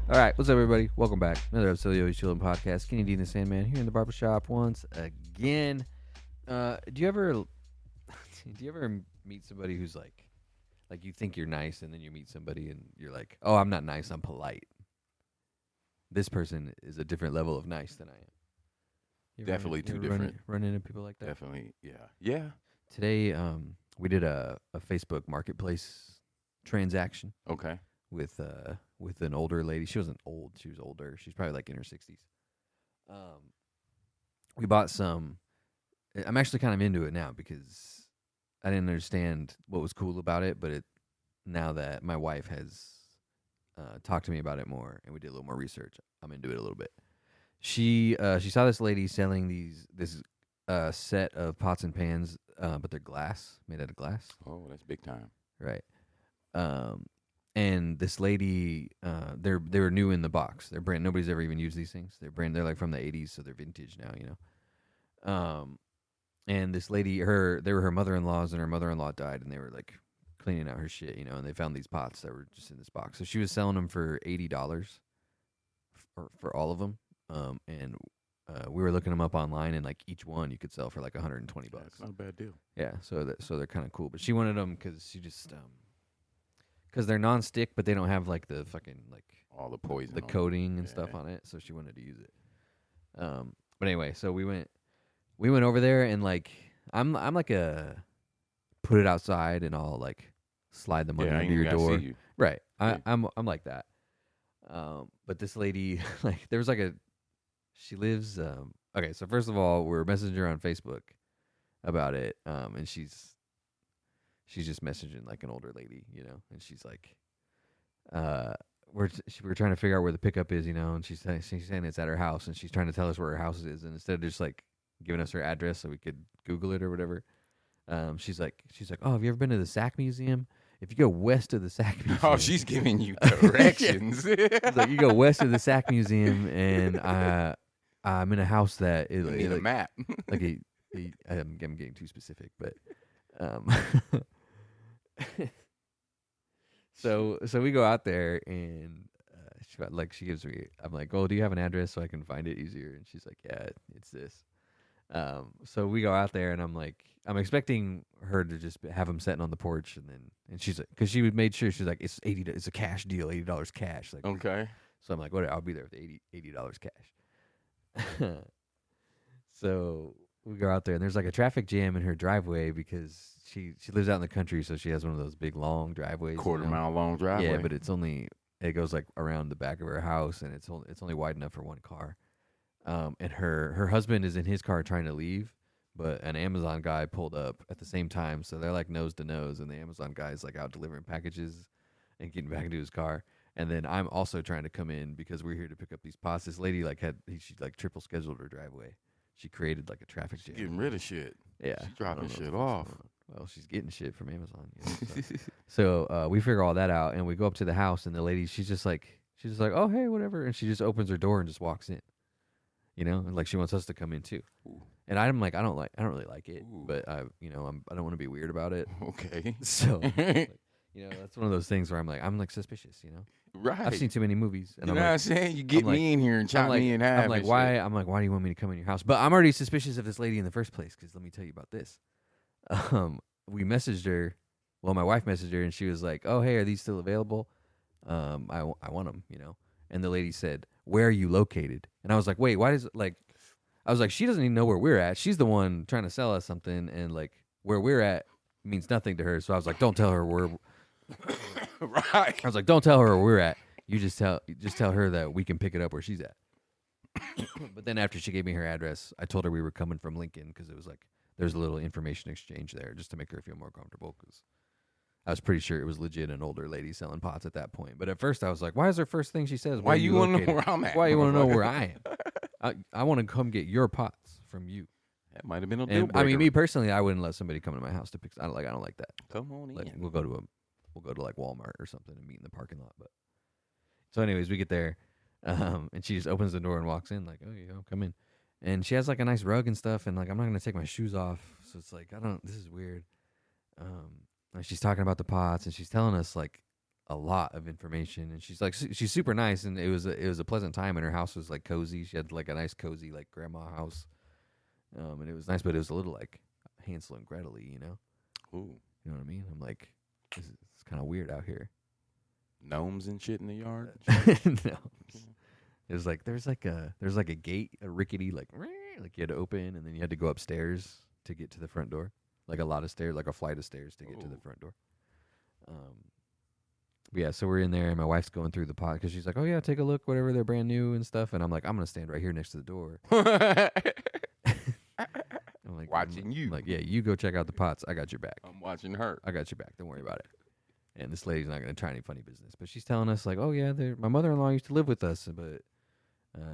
All right, what's up, everybody? Welcome back. Another episode of the Always Chillin' Podcast. Kenny D and the Sandman here in the barbershop once again. Do you ever, meet somebody who's like you think you're nice, and then you meet somebody and you're like, oh, I'm not nice, I'm polite. This person is a different level of nice than I am. Definitely two run, different. run into people like that? Definitely, yeah. Yeah. Today, we did a Facebook Marketplace transaction Okay. with an older lady. She wasn't old; she was older. She's probably like in her 60s. We bought some. I'm actually kind of into it now because I didn't understand what was cool about it, but now that my wife has talked to me about it more and we did a little more research, I'm into it a little bit. She saw this lady selling this set of pots and pans, but they're glass, made out of glass. Oh, that's big time. Right. And this lady, they were new in the box. They're brand. Nobody's ever even used these things. They're like from the 80s, so they're vintage now. And this lady, they were her mother-in-law's, and her mother-in-law died, and they were like cleaning out her shit, and they found these pots that were just in this box. So she was selling them for $80 for all of them. And we were looking them up online, and like each one you could sell for like $120. That's not a bad deal. Yeah, so they're kind of cool. But she wanted them because she just because they're non-stick, but they don't have like the fucking like all the poison, the coating and stuff on it. So she wanted to use it. But anyway, so we went over there, and like I'm like a put it outside, and I'll like slide the money under your door. See you. Right. Yeah. I'm like that. But this lady, like, there was like she lives. Okay, so first of all, we're messaging her on Facebook about it, and she's just messaging like an older lady, and she's like, we're trying to figure out where the pickup is, and she's saying it's at her house, and she's trying to tell us where her house is, and instead of just like giving us her address so we could Google it or whatever, she's like, oh, have you ever been to the Sack Museum? If you go west of the Sack Museum, Oh, she's giving you directions. It's like you go west of the Sack Museum, and I'm in a house that is need a map. like I'm getting too specific, but so we go out there, and she gives me. I'm like, oh, do you have an address so I can find it easier? And she's like, yeah, it's this. So we go out there, and I'm like, I'm expecting her to just have them sitting on the porch, and she's like, because she made sure she's like, it's it's a cash deal, $80 cash. Like, Okay. so I'm like, what? I'll be there with $80 cash. So we go out there, and there's like a traffic jam in her driveway because she lives out in the country, so she has one of those big long driveways, Quarter-mile long driveway. Yeah, but it goes like around the back of her house, and it's only wide enough for one car. And her husband is in his car trying to leave, but an Amazon guy pulled up at the same time, so they're like nose to nose, and the Amazon guy's like out delivering packages and getting back into his car. And then I'm also trying to come in because we're here to pick up these pots. This lady she triple scheduled her driveway. She created like a traffic jam. Getting rid of shit. Yeah, She's dropping shit what's off. going on. Well, she's getting shit from Amazon. So we figure all that out, and we go up to the house, and the lady, she's just like, oh, hey, whatever, and she just opens her door and just walks in. And like she wants us to come in too. Ooh. And I'm like, I don't really like it, Ooh. but I don't want to be weird about it. Okay. So, that's one of those things where I'm like suspicious. Right. I've seen too many movies, and You know I'm what I'm like, saying? You get I'm like- me in here and chop me in half. I'm like, and why? shit. I'm like, why do you want me to come in your house? But I'm already suspicious of this lady in the first place, because let me tell you about this. We messaged her. Well, my wife messaged her, and she was like, "Oh, hey, are these still available? I want them, And the lady said, "Where are you located?" And I was like, "Wait, why does like?" I was like, "She doesn't even know where we're at. She's the one trying to sell us something, and like where we're at means nothing to her." So I was like, "Don't tell her where." Right. I was like, "Don't tell her where we're at. You just tell her that we can pick it up where she's at." But then after she gave me her address, I told her we were coming from Lincoln because it was like there's a little information exchange there just to make her feel more comfortable, because I was pretty sure it was legit an older lady selling pots at that point. But at first I was like, why is her first thing she says, Why you want to know where I'm at? Why you want to know where I am? I want to come get your pots from you. That might have been a deal And breaker. I mean, me personally, I wouldn't let somebody come to my house to pick. I don't like that. Come on in. Like, we'll go to like Walmart or something and meet in the parking lot. But so, anyways, we get there, and she just opens the door and walks in like, "Oh, come in." And she has like a nice rug and stuff, and like I'm not gonna take my shoes off, so it's like this is weird. And she's talking about the pots, and she's telling us like a lot of information, and she's like she's super nice, and it was a pleasant time, and her house was like cozy. She had like a nice cozy like grandma house, and it was nice, but it was a little like Hansel and Gretel-y, you know. Ooh. You know what I mean? I'm like, it's kind of weird out here. Gnomes and shit in the yard. No, it was like there's like a gate, a rickety like you had to open, and then you had to go upstairs to get to the front door, like a lot of stairs, like a flight of stairs to get to the front door. Yeah, so we're in there, and my wife's going through the pot because she's like, "Oh yeah, take a look, whatever, they're brand new and stuff." And I'm like, "I'm gonna stand right here next to the door." I'm like, watching you. I'm like, yeah, you go check out the pots. I got your back. I'm watching her. I got your back. Don't worry about it. And this lady's not gonna try any funny business, but she's telling us like, "Oh yeah, my mother-in-law used to live with us, but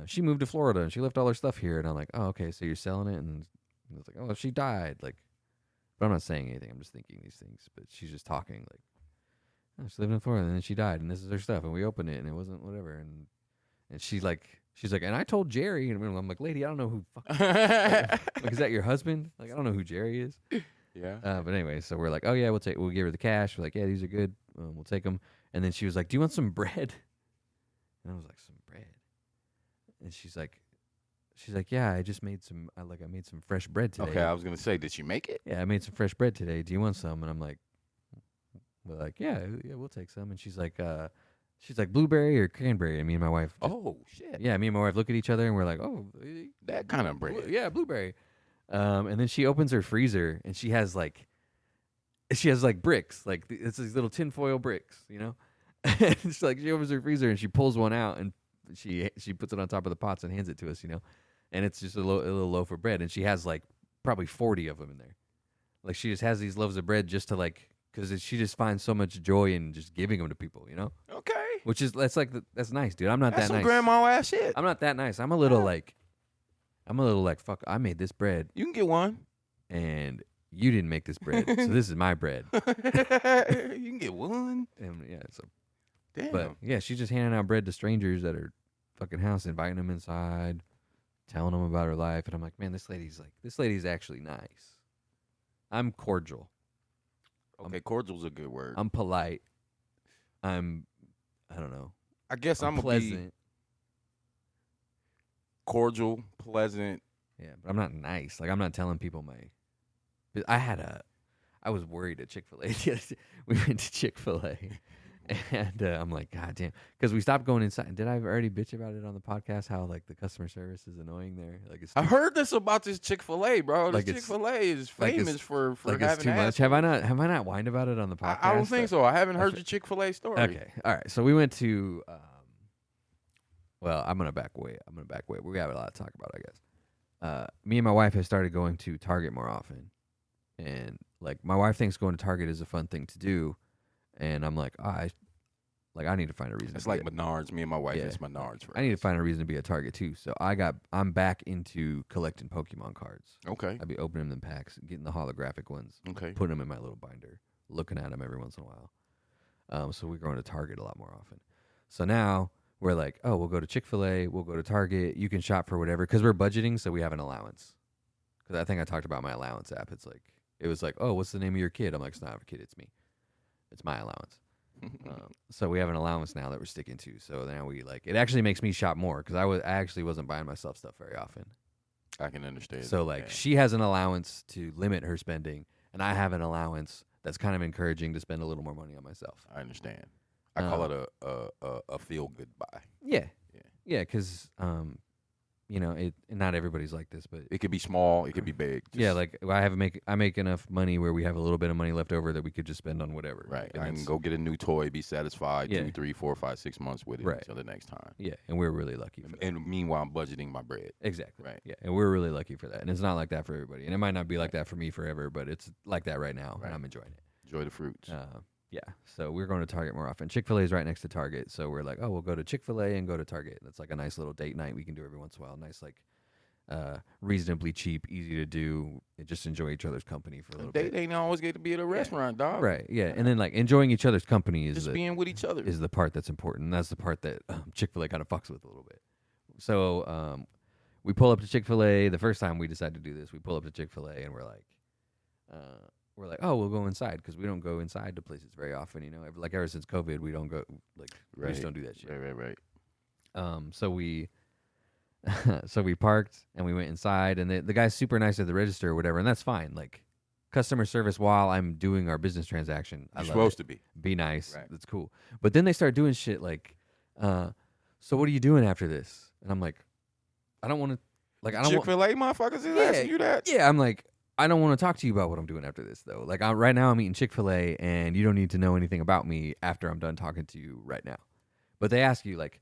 she moved to Florida and she left all her stuff here." And I'm like, "Oh okay, so you're selling it?" And it's like, "Oh, she died." Like, but I'm not saying anything. I'm just thinking these things. But she's just talking like, "Oh, she lived in Florida and then she died, and this is her stuff, and we opened it and it wasn't whatever." And she's like, "And I told Jerry," and I'm like, "Lady, I don't know who. Like, is that your husband? Like, I don't know who Jerry is." Yeah. But anyway, so we're like, "Oh yeah, we'll give her the cash." We're like, "Yeah, these are good. We'll take them." And then she was like, "Do you want some bread?" And I was like, "Some bread?" And she's like, "Yeah, I just made some. I made some fresh bread today." Okay, I was gonna say, did she make it? "Yeah, I made some fresh bread today. Do you want some?" And I'm like, "We're like, yeah, we'll take some." And she's like, "Blueberry or cranberry?" And me and my wife. Oh shit. Yeah, me and my wife look at each other and we're like, "Oh, That kind of bread. yeah, blueberry." And then she opens her freezer and she has like bricks, like it's these little tinfoil bricks, you know. And she opens her freezer and she pulls one out and she puts it on top of the pots and hands it to us, you know. And it's just a little loaf of bread, and she has like probably 40 of them in there. Like she just has these loaves of bread just to like, because she just finds so much joy in just giving them to people, you know. Okay. Which is that's nice, dude. I'm not That's that some nice. grandma ass shit. I'm not that nice. I'm a little like fuck. I made this bread, You can get one. and you didn't make this bread, so this is my bread. You can get one. And yeah, so Damn. but yeah, she's just handing out bread to strangers at her fucking house, inviting them inside, telling them about her life, and I'm like, man, this lady's actually nice. I'm cordial. Okay, cordial's a good word. I'm polite. I don't know. I guess I'm pleasant. Be cordial, pleasant. Yeah, but I'm not nice. Like, I'm not telling people I was worried at Chick Fil A. We went to Chick Fil A, and I'm like, God damn, because we stopped going inside. Did I already bitch about it on the podcast? How like the customer service is annoying there. Like, I heard this about this Chick Fil A, bro. Like Chick Fil A is famous for like having it's too much. Have I not whined about it on the podcast? I don't think so. I haven't heard your Chick Fil A story. Okay, all right. So we went to. Well, I'm gonna back away. We have a lot to talk about, I guess. Me and my wife have started going to Target more often, and like my wife thinks going to Target is a fun thing to do, and I'm like, I need to find a reason. It's like Menards. Me and my wife is Menards. I need to find a reason to be at Target too. So I'm back into collecting Pokemon cards. Okay. I'd be opening them in packs, getting the holographic ones. Okay. Putting them in my little binder, looking at them every once in a while. So we're going to Target a lot more often. So now we're like, oh, we'll go to Chick Fil A, we'll go to Target. You can shop for whatever because we're budgeting, so we have an allowance. Because I think I talked about my allowance app. It was like, oh, what's the name of your kid? I'm like, it's not a kid, it's me. It's my allowance. So we have an allowance now that we're sticking to. So now it actually makes me shop more because I actually wasn't buying myself stuff very often. I can understand. So she has an allowance to limit her spending, and I have an allowance that's kind of encouraging to spend a little more money on myself. I understand. I call it a feel good buy. Yeah, because not everybody's like this, but it could be small, it could be big. Yeah, like I make enough money where we have a little bit of money left over that we could just spend on whatever. Right, I can go get a new toy, be satisfied 2, 3, 4, 5, 6 months with it until the next time. Yeah, and we're really lucky for that. And meanwhile, I'm budgeting my bread. Exactly. Right. Yeah, and we're really lucky for that. And it's not like that for everybody. And it might not be like that for me forever, but it's like that right now, and I'm enjoying it. Enjoy the fruits. Yeah, so we're going to Target more often. Chick Fil A is right next to Target, so we're like, oh, we'll go to Chick Fil A and go to Target. That's like a nice little date night we can do every once in a while. Nice, like, reasonably cheap, easy to do, and just enjoy each other's company for a little bit. Date ain't always get to be at a restaurant, dog. Right? Yeah, and then like enjoying each other's company is just being with each other is the part that's important. And that's the part that Chick Fil A kind of fucks with a little bit. So we pull up to Chick Fil A. The first time we decided to do this, we pull up to Chick Fil A and we're like, we're like, oh, we'll go inside because we don't go inside to places very often. Like ever since COVID, we don't go. Like we just don't do that shit. Right. So we so we parked and we went inside, and the guy's super nice at the register or whatever, and that's fine. Like customer service while I'm doing our business transaction. You're supposed to be nice. Right. That's cool. But then they start doing shit like, so what are you doing after this? And I'm like, I don't want to. Like I don't. Chick Fil A motherfuckers is asking you that. Yeah, I'm like, I don't want to talk to you about what I'm doing after this though. Like right now I'm eating Chick Fil A, and you don't need to know anything about me after I'm done talking to you right now. But they ask you like,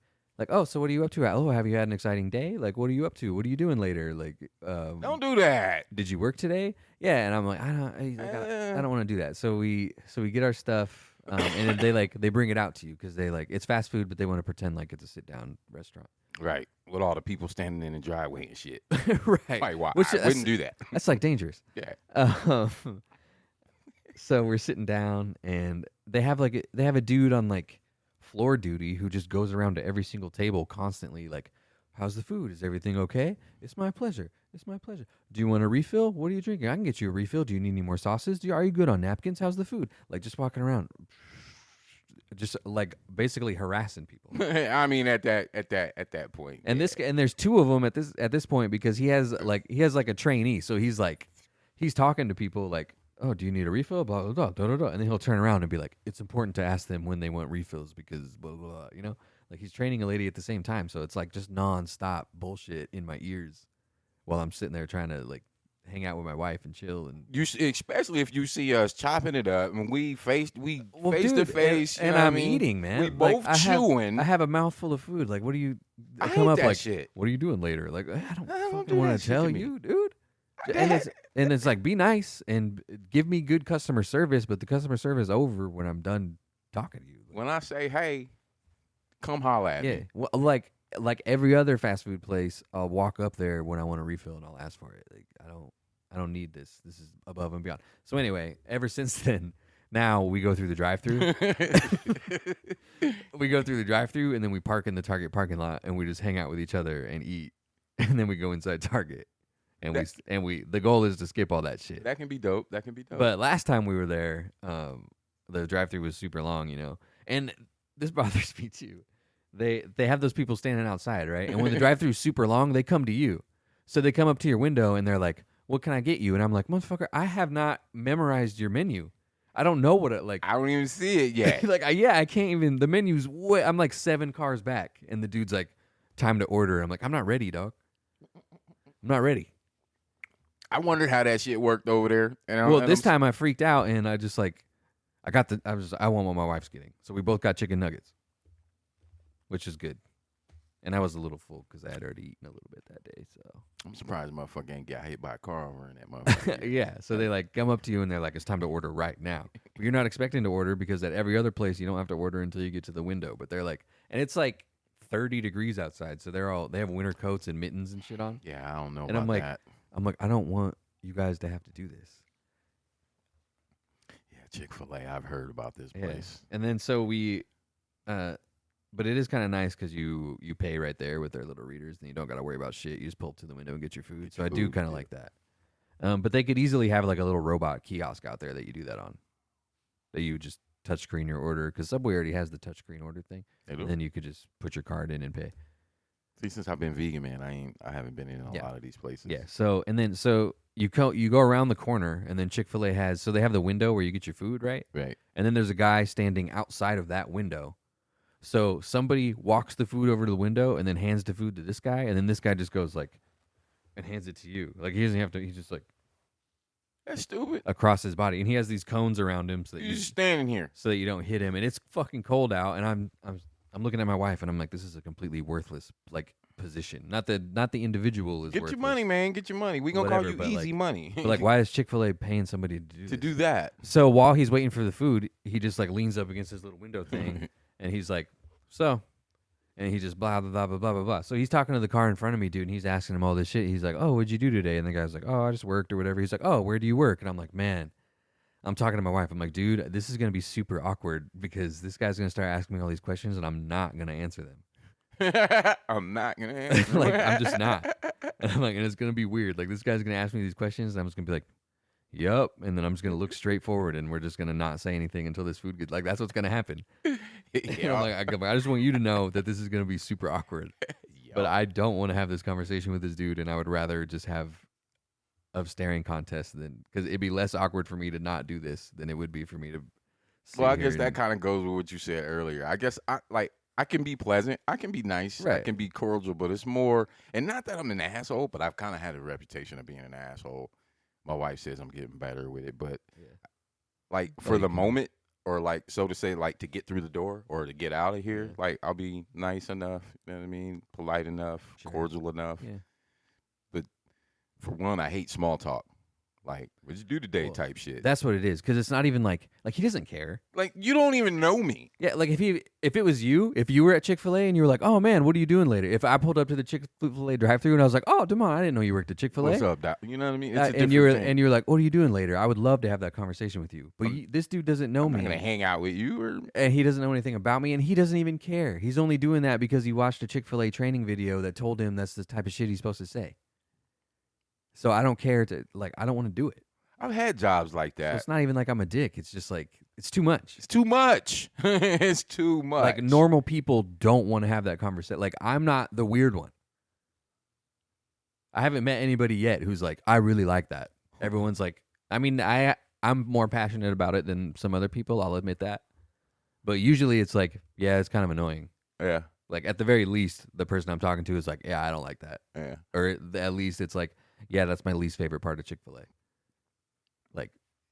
oh, so what are you up to? Oh, have you had an exciting day? Like, what are you up to? What are you doing later? Like, don't do that. Did you work today? Yeah, and I'm like, I don't want to do that. So we get our stuff, and then they bring it out to you because it's fast food, but they want to pretend like it's a sit down restaurant. Right, with all the people standing in the driveway and shit. Right. Like, why? I wouldn't do that. That's like dangerous. Yeah. So we're sitting down, and they have a dude on like floor duty who just goes around to every single table constantly like, how's the food? Is everything okay? It's my pleasure. Do you want a refill? What are you drinking? I can get you a refill. Do you need any more sauces? Are you good on napkins? How's the food? Like just walking around, just like basically harassing people. I mean, at that point. And there's two of them at this point because he has like a trainee, so he's talking to people like, oh, do you need a refill? Blah, blah, blah, blah, blah, blah. And then he'll turn around and be like, it's important to ask them when they want refills because blah, blah, blah, Like he's training a lady at the same time. So it's like just nonstop bullshit in my ears while I'm sitting there trying to like hang out with my wife and chill. And especially if you see us chopping it up and we face to face. And I'm eating, man. We both chewing. I have a mouthful of food. Like, what do you come up like? Shit. What are you doing later? Like, I don't want to tell you, dude. And it's like, be nice and give me good customer service, but the customer service over when I'm done talking to you. When I say, hey, come holla at me. Yeah, well, like every other fast food place, I'll walk up there when I want a refill and I'll ask for it. Like I don't need this. This is above and beyond. So anyway, ever since then, now we go through the drive-through. We go through the drive-through and then we park in the Target parking lot and we just hang out with each other and eat, and then we go inside Target. And the goal is to skip all that shit. That can be dope. But last time we were there, the drive-thru was super long, and this bothers me too. They have those people standing outside, right? And when the drive-thru is super long, they come to you. So they come up to your window and they're like, "What can I get you?" And I'm like, "Motherfucker, I have not memorized your menu. I don't know what it like. I don't even see it yet. I can't even. The menu's way. I'm like 7 cars back, and the dude's like, "Time to order." I'm like, "I'm not ready, dog. I'm not ready." I wondered how that shit worked over there. This time I freaked out and I just like, I want what my wife's getting. So we both got chicken nuggets, which is good. And I was a little full because I had already eaten a little bit that day. So I'm surprised motherfucker ain't got hit by a car over in that motherfucker. Yeah. So they like come up to you and they're like, it's time to order right now. But you're not expecting to order because at every other place you don't have to order until you get to the window. But they're like, and it's like 30 degrees outside. So they have winter coats and mittens and shit on. Yeah, I don't know and about that. I'm like, I don't want you guys to have to do this. Yeah, Chick Fil A. I've heard about this place. And then so we, but it is kind of nice because you pay right there with their little readers, and you don't got to worry about shit. You just pull up to the window and get your food. So I do kind of like that. But they could easily have like a little robot kiosk out there that you do that on. That you just touchscreen your order because Subway already has the touchscreen order thing. And then you could just put your card in and pay. See, since I've been vegan, man, I haven't been in a lot of these places. Yeah. So you go around the corner, and then Chick Fil A has they have the window where you get your food, right? Right. And then there's a guy standing outside of that window. So somebody walks the food over to the window and then hands the food to this guy, and then this guy just goes like, and hands it to you. Like he doesn't have to. He's just like, that's stupid. Across his body, and he has these cones around him so that you're just standing here so that you don't hit him. And it's fucking cold out, and I'm looking at my wife and I'm like, this is a completely worthless like position. Not the individual is get worthless. Your money, man. Get your money. We gonna call you easy money. But like, why is Chick Fil A paying somebody to do that? So while he's waiting for the food, he just like leans up against his little window thing, and he's like, and he just blah blah blah blah blah blah blah. So he's talking to the car in front of me, dude, and he's asking him all this shit. He's like, oh, what'd you do today? And the guy's like, oh, I just worked or whatever. He's like, oh, where do you work? And I'm like, man. I'm talking to my wife. I'm like, dude, this is going to be super awkward because this guy's going to start asking me all these questions and I'm not going to answer them. I'm not going to answer like, I'm just not. And I'm like, and it's going to be weird. Like, this guy's going to ask me these questions and I'm just going to be like, Yup. And then I'm just gonna look straight forward, and we're just gonna not say anything until this food gets like that's what's gonna happen. And I'm like, I just want you to know that this is gonna be super awkward. But I don't want to have this conversation with this dude, and I would rather just have a staring contest than because it'd be less awkward for me to not do this than it would be for me to. Well, I guess that kind of goes with what you said earlier. I guess I can be pleasant, I can be nice, I can be cordial, but it's more, and not that I'm an asshole, but I've kind of had a reputation of being an asshole. My wife says I'm getting better with it, but like for the moment, or like so to say, like to get through the door or to get out of here, like I'll be nice enough, you know what I mean, polite enough, cordial enough. Yeah. But for one, I hate small talk. Like, what'd you do today type shit. That's what it is, because it's not even like he doesn't care. Like, you don't even know me. Yeah, like if it was you, if you were at Chick Fil A and you were like, oh man, what are you doing later? If I pulled up to the Chick Fil A drive-thru and I was like, oh, Damon, I didn't know you worked at Chick Fil A. What's up, Doc? You know what I mean? It's and you were like, what are you doing later? I would love to have that conversation with you. But this dude doesn't know me. I'm not gonna hang out with you, and he doesn't know anything about me, and he doesn't even care. He's only doing that because he watched a Chick Fil A training video that told him that's the type of shit he's supposed to say. So I don't care I don't want to do it. I've had jobs like that. So it's not even like I'm a dick. It's just like, it's too much. It's too much. It's too much. Like, normal people don't want to have that conversation. Like, I'm not the weird one. I haven't met anybody yet who's like, I really like that. Everyone's like, I mean, I'm more passionate about it than some other people. I'll admit that. But usually it's like, yeah, it's kind of annoying. Yeah. Like, at the very least, the person I'm talking to is like, yeah, I don't like that. Yeah. Or at least it's like, yeah, that's my least favorite part of Chick Fil A. Like,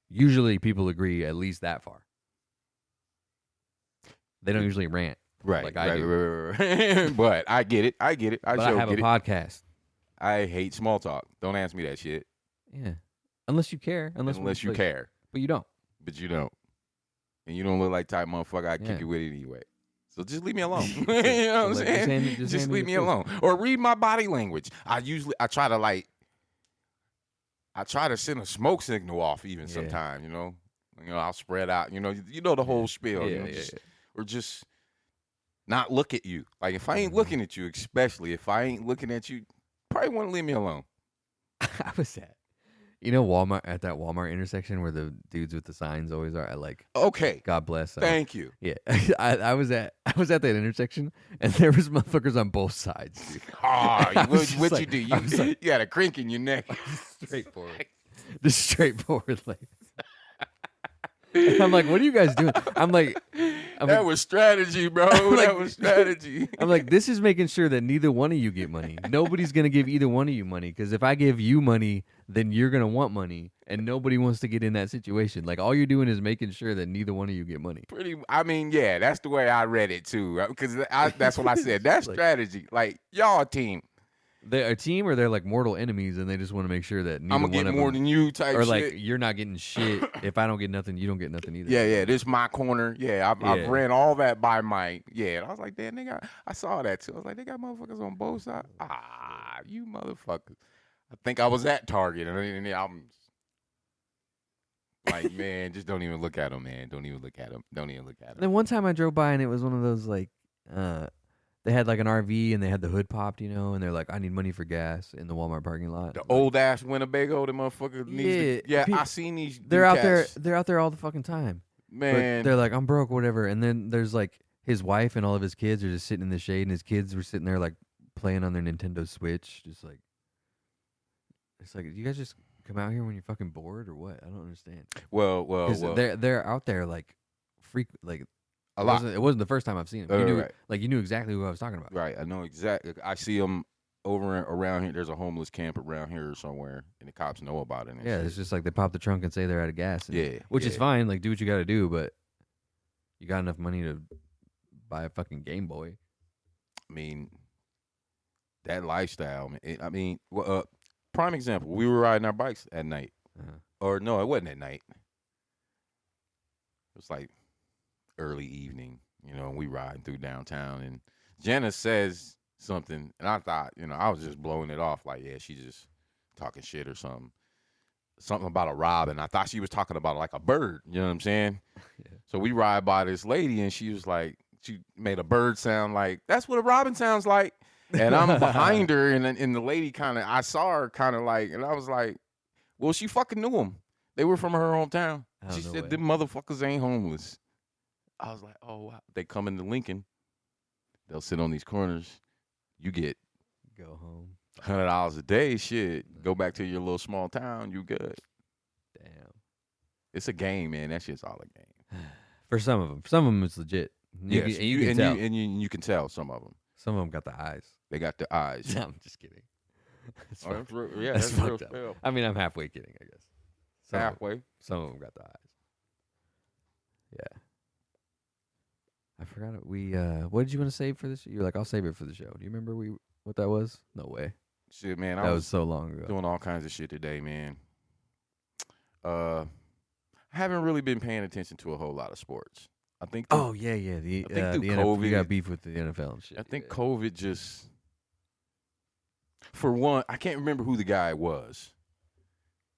usually people agree at least that far. They don't usually rant. Right. Like I do. Right. But I get it. I have a podcast. I hate small talk. Don't ask me that shit. Yeah. Unless you care. Unless you care. But you don't. But you don't. And you don't look like type motherfucker I'd kick you with it anyway. So just leave me alone. You know what I'm saying? Just leave me alone. Or read my body language. I try to send a smoke signal off even sometimes, you know. I'll spread out, you know the whole spiel. Or just not look at you. Like, if I ain't looking at you, especially if I ain't looking at you, probably want to leave me alone. I was at, Walmart, at that Walmart intersection where the dudes with the signs always are. I like. Okay. God bless. Thank you. Yeah, I was at that intersection, and there was motherfuckers on both sides. Dude. Oh, what you do? You had a crink in your neck. Straightforward. Just straightforward, like. And I'm like, what are you guys doing? That was strategy, bro. That was strategy. I'm like, this is making sure that neither one of you get money. Nobody's going to give either one of you money, because if I give you money, then you're going to want money, and nobody wants to get in that situation. Like, all you're doing is making sure that neither one of you get money. Yeah, that's the way I read it, too, because that's what I said. That's strategy. Like, y'all a team. They're a team, or they're like mortal enemies, and they just want to make sure that neither I'm gonna get more than you type or shit. Like, you're not getting shit. If I don't get nothing, you don't get nothing either. Yeah, this is my corner. Yeah, I've ran all that by my. Yeah, and I was like, damn, I saw that too. I was like, they got motherfuckers on both sides. You motherfuckers. I think I was at Target, and I'm like, man, just don't even look at them, man. Don't even look at them. Then one time I drove by, and it was one of those like, they had like an RV, and they had the hood popped, and they're like, I need money for gas in the Walmart parking lot. The old ass Winnebago, the motherfucker needs to, I seen these. They're out there. They're out there all the fucking time. Man, but they're like, I'm broke, whatever. And then there's like his wife and all of his kids are just sitting in the shade, and his kids were sitting there like playing on their Nintendo Switch, just like. It's like, you guys just come out here when you're fucking bored or what? I don't understand. Well. They're out there like like. A lot. It wasn't the first time I've seen him. You knew exactly who I was talking about. Right, I know exactly. I see him around here. There's a homeless camp around here somewhere, and the cops know about it. Yeah, it's just like they pop the trunk and say they're out of gas. Which is fine. Like, do what you got to do, but you got enough money to buy a fucking Game Boy. I mean, that lifestyle. Prime example. We were riding our bikes at night, or no, it wasn't at night. It was like early evening, and we riding through downtown, and Jenna says something, and I thought, I was just blowing it off, like, yeah, she's just talking shit or something about a robin. I thought she was talking about like a bird, you know what I'm saying? Yeah. So we ride by this lady, and she was like, she made a bird sound like, that's what a robin sounds like, and I'm behind her, and the lady I saw her kind of like, and I was like, well, she fucking knew him. They were from her hometown. Oh, She no said way. them motherfuckers ain't homeless. I was like, oh wow. They come into Lincoln. They'll sit on these corners. You get Go home. $100 a day. Shit, go back to your little small town. You good. Damn. It's a game, man. That shit's all a game. For some of them, it's legit. You Yes, can, you can tell. you can tell some of them. Some of them got the eyes. They got the eyes. No, I'm just kidding. It's Oh, fucked. that's real, yeah, That's that's real fucked up. spell. I mean, I'm halfway kidding, I guess. Halfway. Some of them got the eyes. Yeah. I forgot it. What did you want to save for this? You're like, I'll save it for the show. Do you remember what that was? No way. Shit, man. That I was so long ago. doing all kinds of shit today, man. I haven't really been paying attention to a whole lot of sports. I think. Yeah. The I think through the NFL, COVID, you got beef with the NFL and shit. I think yeah. COVID just, for one, I can't remember who the guy was.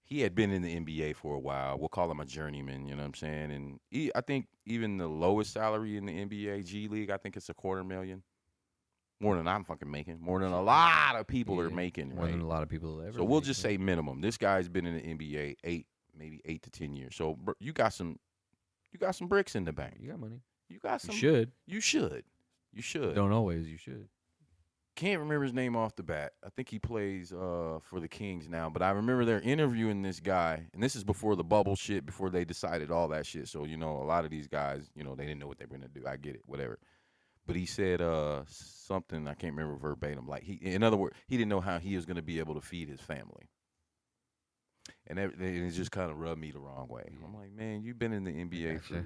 He had been in the NBA for a while. We'll call him a journeyman, you know what I'm saying? And I think even the lowest salary in the NBA G League, I think it's $250,000. More than I'm fucking making. More than a lot of people are making, more right? than a lot of people ever. So we'll just say minimum. This guy's been in the NBA maybe 8 to 10 years. So you got some bricks in the bank. You got money. You got some. You should. You should. You should. Don't always. You should. Can't remember his name off the bat. I think he plays for the Kings now. But I remember they're interviewing this guy, and this is before the bubble shit, before they decided all that shit. So, a lot of these guys, they didn't know what they were going to do. I get it, whatever. But he said something, I can't remember verbatim. Like, in other words, he didn't know how he was going to be able to feed his family. And it just kind of rubbed me the wrong way. I'm like, man, you've been in the NBA for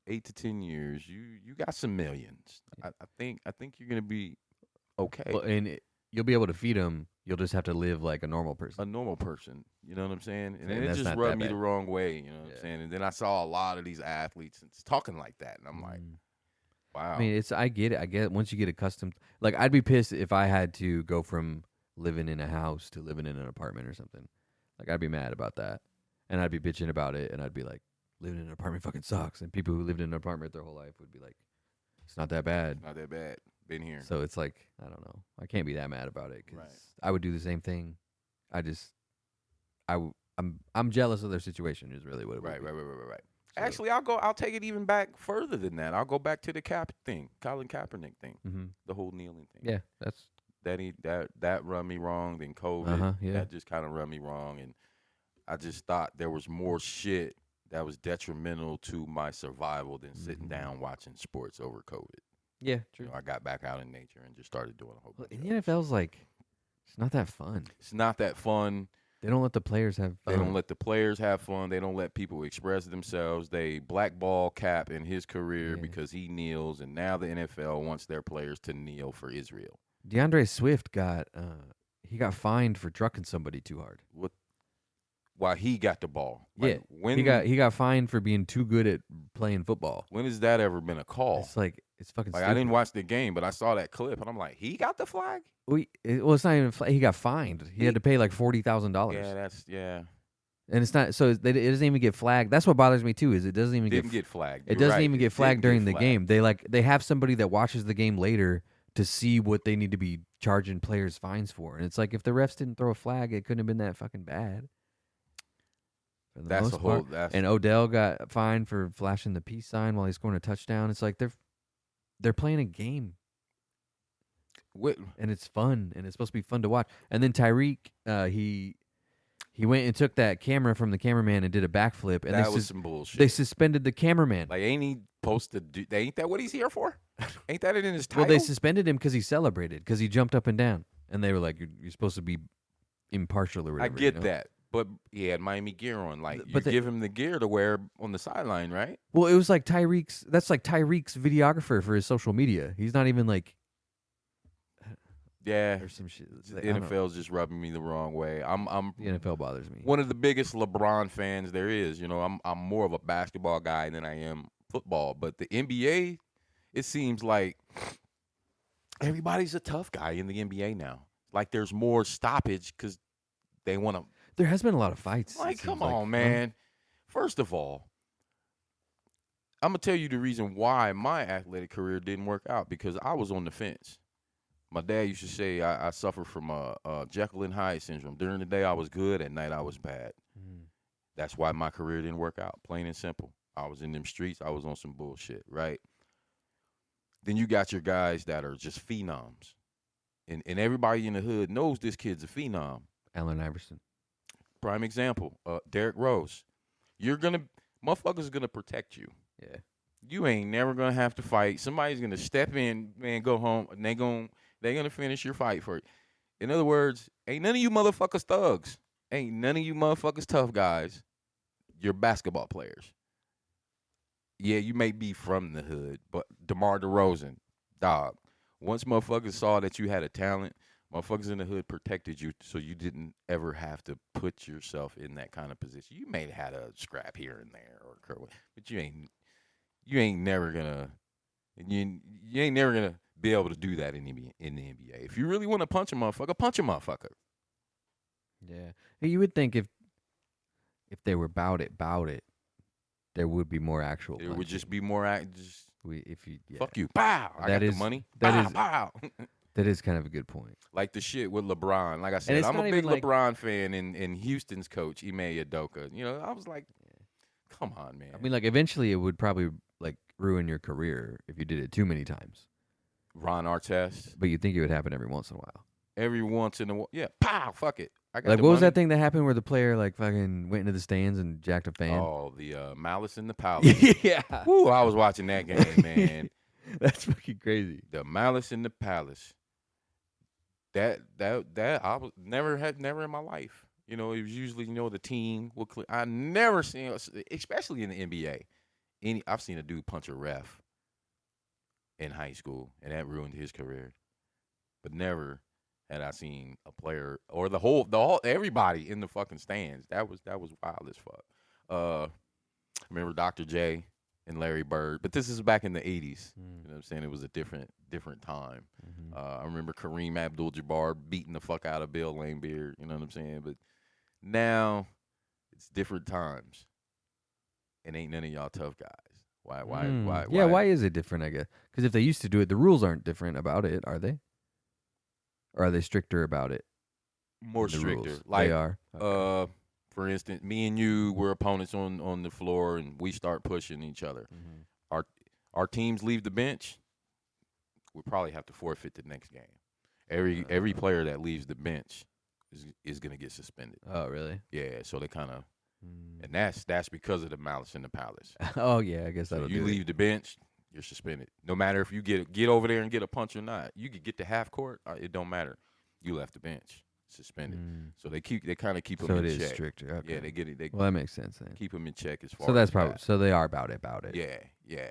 8 to 10 years. You got some millions. I think you're going to be okay. Well, and you'll be able to feed them. You'll just have to live like a normal person. A normal person. You know what I'm saying? And And it that's just not rubbed that me bad. the wrong way. You know what I'm saying? And then I saw a lot of these athletes talking like that. And I'm like, wow. I mean, I get it. I get it. Once you get accustomed. Like, I'd be pissed if I had to go from living in a house to living in an apartment or something. Like, I'd be mad about that. And I'd be bitching about it. And I'd be like, living in an apartment fucking sucks. And people who lived in an apartment their whole life would be like, it's not that bad. Not that bad. Been here. So it's like, I don't know. I can't be that mad about it because Right. I would do the same thing. I'm jealous of their situation is really what it Right. would be. Right. So- Actually, I'll take it even back further than that. I'll go back to the Colin Kaepernick thing, Mhm. the whole kneeling thing. Yeah, that's That run me wrong. Then COVID, yeah. that just kind of run me wrong, and I just thought there was more shit that was detrimental to my survival than sitting down watching sports over COVID. yeah, true. I got back out in nature and just started doing a whole bunch In of the other NFL's like, it's not that fun. It's not that fun. They don't let the players have They fun. don't let the players have fun. They don't let people express themselves. They blackball Cap in his career because he kneels, and now the NFL wants their players to kneel for Israel. DeAndre Swift got fined for trucking somebody too hard. Why he got the ball? Yeah, when he got fined for being too good at playing football. When has that ever been a call? It's like it's fucking. Like stupid. I didn't watch the game, but I saw that clip, and I'm like, he got the flag? It's not even. He got fined. He had to pay like $40,000. Yeah. And it's not. So it doesn't even get flagged. That's what bothers me too. Is it doesn't even Didn't get flagged. It You're doesn't right. even It get flagged didn't during get the flagged. game. They have somebody that watches the game later to see what they need to be charging players fines for. And it's like if the refs didn't throw a flag, it couldn't have been that fucking bad. For the That's most the whole. part. And Odell got fined for flashing the peace sign while he's scoring a touchdown. It's like they're playing a game. And it's fun, and it's supposed to be fun to watch. And then Tyreek, he went and took that camera from the cameraman and did a backflip. And that was some bullshit. They suspended the cameraman. Like, ain't he supposed to do? Ain't that what he's here for? Ain't that it in his title? Well, they suspended him because he celebrated, because he jumped up and down, and they were like, "You're supposed to be impartial or I whatever." get that, but he had Miami gear on. Like, you give him the gear to wear on the sideline, right? Well, it was like Tyreek's. That's like Tyreek's videographer for his social media. He's not even like. Yeah, or some shit. The NFL's just rubbing me the wrong way. The NFL bothers me. One of the biggest LeBron fans there is. I'm more of a basketball guy than I am football. But the NBA, it seems like everybody's a tough guy in the NBA now. Like there's more stoppage because they want to. There has been a lot of fights. Like, come on, man. First of all, I'm gonna tell you the reason why my athletic career didn't work out, because I was on the fence. My dad used to say I suffer from Jekyll and Hyde syndrome. During the day, I was good. At night, I was bad. That's why my career didn't work out. Plain and simple. I was in them streets. I was on some bullshit, right? Then you got your guys that are just phenoms. And everybody in the hood knows this kid's a phenom. Allen Iverson. Prime example, Derrick Rose. You're gonna motherfuckers gonna protect you. Yeah. You ain't never gonna have to fight. Somebody's gonna step in, man, go home, and they gonna finish your fight for you. In other words, ain't none of you motherfuckers thugs. Ain't none of you motherfuckers tough guys. You're basketball players. Yeah, you may be from the hood, but DeMar DeRozan, dog. Once motherfuckers saw that you had a talent, motherfuckers in the hood protected you so you didn't ever have to put yourself in that kind of position. You may have had a scrap here and there or curl, but you ain't never gonna you ain't never gonna be able to do that in the NBA. If you really want to punch a motherfucker, punch a motherfucker. Yeah. You would think if they were about it, there would be more actual. It would just be more just yeah. fuck you. Pow. I got the money. Pow. That is kind of a good point. Like the shit with LeBron. Like I said, I'm a big LeBron fan and Houston's coach, Ime Udoka. You know, I was like, come on, man. I mean, like, eventually it would probably, like, ruin your career if you did it too many times. Ron Artest. But you think it would happen every once in a while. Every once in a while. Yeah, pow, fuck it. I got like, the what was money. that thing that happened where the player, like, fucking went into the stands and jacked a fan? Oh, the Malice in the Palace. Yeah. Woo, I was watching that game, man. That's fucking crazy. The Malice in the Palace. That I was never in my life. You know, it was usually, the team will clear. I never seen, especially in the NBA. I've seen a dude punch a ref in high school, and that ruined his career. But never had I seen a player or the whole everybody in the fucking stands. That was wild as fuck. I remember Dr. J and Larry Bird, but this is back in the 80s. You know what I'm saying? It was a different time. Mm-hmm. I remember Kareem Abdul-Jabbar beating the fuck out of Bill Laimbeer. You know what I'm saying? But now it's different times, and ain't none of y'all tough guys. Why? Yeah, why is it different, I guess? Because if they used to do it, the rules aren't different about it, are they? Or are they stricter about it? More stricter. Rules? Like, they are. Okay. For instance, me and you were opponents on the floor, and we start pushing each other. Mm-hmm. Our teams leave the bench, we probably have to forfeit the next game. Every player that leaves the bench is going to get suspended. Oh, really? Yeah, so they kind of, and that's because of the Malice in the Palace. Oh, yeah, I guess So that'll you do leave it. the bench, you're suspended. No matter if you get over there and get a punch or not. You could get to half court, it don't matter. You left the bench, suspended. So they kind of keep them So in it is check. stricter. Okay. Yeah, they get it. Well, that makes sense then. Keep them in check as far. So that's as probably that. so they are about it. Yeah.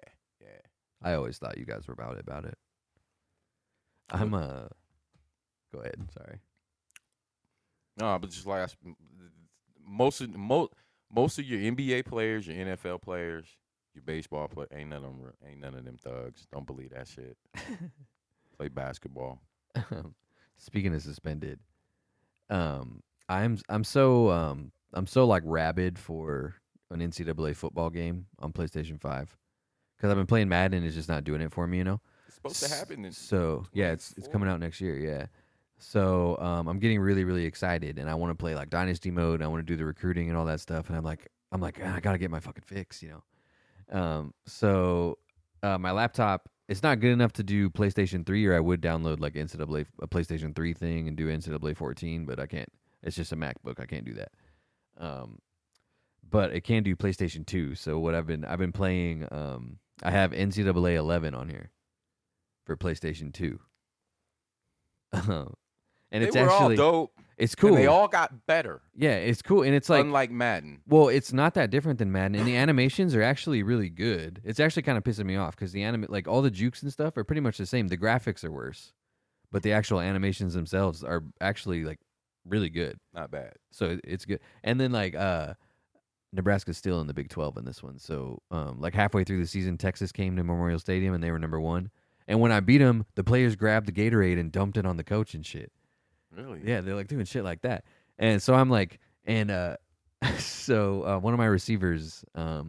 I always thought you guys were about it. I'm Go ahead. Sorry. No, but just like most of your NBA players, your NFL players, your baseball players, ain't none of them thugs. Don't believe that shit. Play basketball. Speaking of suspended, I'm so like rabid for an NCAA football game on PlayStation 5 because I've been playing Madden and it's just not doing it for me, It's supposed to happen. So yeah, it's coming out next year. Yeah. So I'm getting really, really excited, and I want to play like Dynasty mode. And I want to do the recruiting and all that stuff. And I'm like, I gotta get my fucking fix, So my laptop, it's not good enough to do PlayStation 3, or I would download like a PlayStation 3 thing and do NCAA 14, but I can't. It's just a MacBook. I can't do that. But it can do PlayStation 2. So what I've been playing. I have NCAA 11 on here for PlayStation 2. And they it's were actually all dope. It's cool. And they all got better. Yeah, it's cool, and it's like unlike Madden. Well, it's not that different than Madden, and the animations are actually really good. It's actually kind of pissing me off because like all the jukes and stuff are pretty much the same. The graphics are worse, but the actual animations themselves are actually like really good. Not bad. So it's good. And then like Nebraska's still in the Big 12 in this one. So like halfway through the season, Texas came to Memorial Stadium and they were number 1. And when I beat them, the players grabbed the Gatorade and dumped it on the coach and shit. Really? Yeah, they're like doing shit like that. And so I'm like, so one of my receivers, I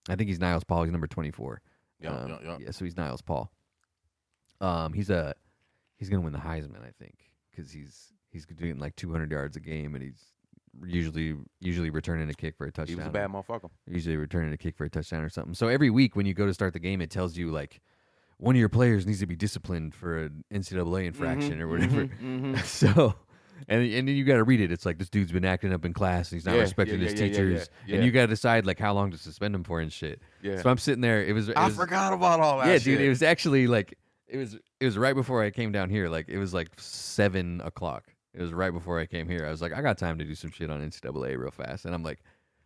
think he's Niles Paul. He's number 24. Yeah. Yeah, so he's Niles Paul. He's gonna win the Heisman, I think, because he's doing like 200 yards a game and he's usually returning a kick for a touchdown. He was a bad motherfucker. Usually returning a kick for a touchdown or something. So every week when you go to start the game, it tells you like one of your players needs to be disciplined for an NCAA infraction or whatever. So, and then you got to read it. It's like this dude's been acting up in class and he's not respecting his teachers, and you got to decide like how long to suspend him for and shit. Yeah. So I'm sitting there. I forgot about all that. Yeah, shit. dude. It was actually like it was right before I came down here. Like it was like 7 o'clock. It was right before I came here. I was like, I got time to do some shit on NCAA real fast, and I'm like,